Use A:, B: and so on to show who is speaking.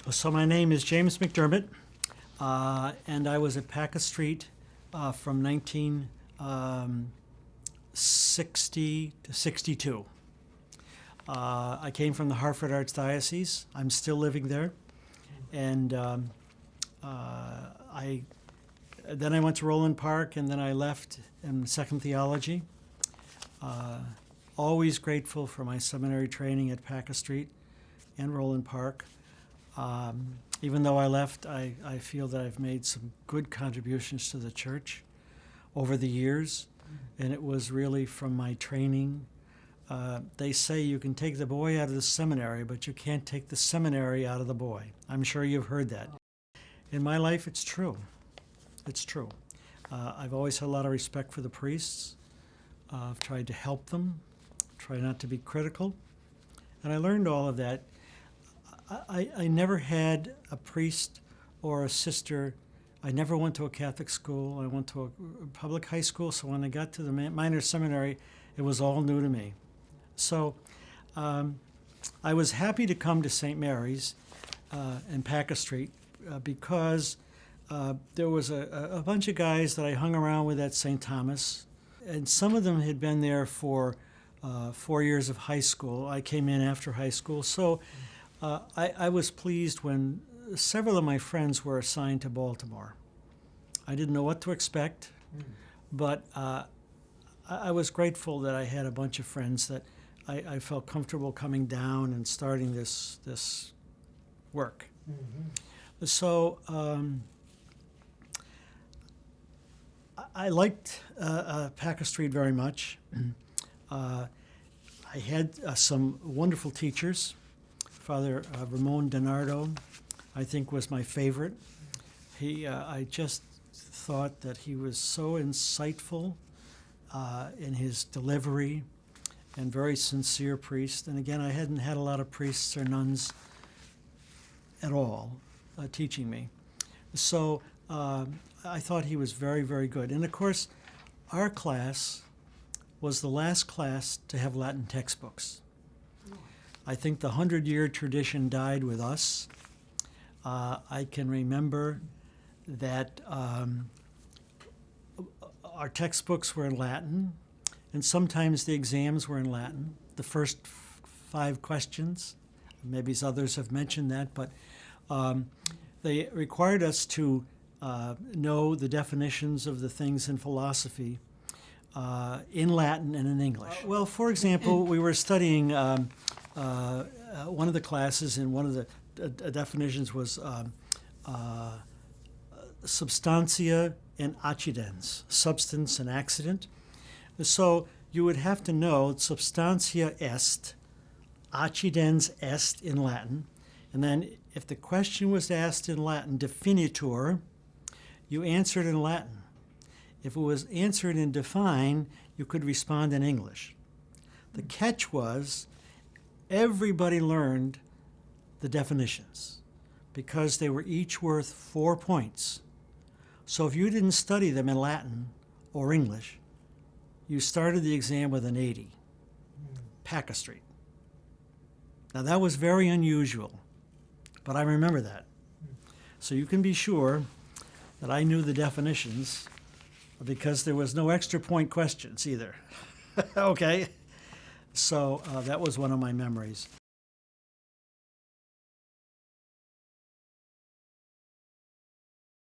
A: So my name is James McDermott, and I was at Paca Street from 1960 to 62. I came from the Hartford Archdiocese. I'm still living there, and then I went to Roland Park, and then I left in second theology. Always grateful for my seminary training at Paca Street and Roland Park. Even though I left, I feel that I've made some good contributions to the church over the years, and it was really from my training. They say you can take the boy out of the seminary, but you can't take the seminary out of the boy. I'm sure you've heard that. In my life, it's true. It's true. I've always had a lot of respect for the priests. I've tried to help them, try not to be critical, and I learned all of that. I never had a priest or a sister. I never went to a Catholic school. I went to a public high school, so when I got to the minor seminary, it was all new to me. So I was happy to come to St. Mary's in Paca Street because there was a bunch of guys that I hung around with at St. Thomas, and some of them had been there for 4 years of high school. I came in after high school, so I was pleased when several of my friends were assigned to Baltimore. I didn't know what to expect, but I was grateful that I had a bunch of friends that I felt comfortable coming down and starting this work. Mm-hmm. So I liked Paca Street very much. I had some wonderful teachers. Father Ramon Donardo, I think, was my favorite. I just thought that he was so insightful in his delivery and very sincere priest. And again, I hadn't had a lot of priests or nuns at all teaching me. So I thought he was very, very good. And of course, our class was the last class to have Latin textbooks. I think the 100-year tradition died with us. I can remember that our textbooks were in Latin, and sometimes the exams were in Latin. The first 5 questions, maybe others have mentioned that, but they required us to know the definitions of the things in philosophy in Latin and in English. Well, for example, we were studying one of the classes, and one of the definitions was substantia and accidens, substance and accident. So you would have to know substantia est, accidens est in Latin, and then if the question was asked in Latin, definitur, you answered in Latin. If it was answered in define, you could respond in English. The catch was everybody learned the definitions because they were each worth 4 points. So if you didn't study them in Latin or English, you started the exam with an 80. Paca Street. Now that was very unusual, but I remember that. So you can be sure that I knew the definitions because there was no extra point questions either. Okay? So that was one of my memories.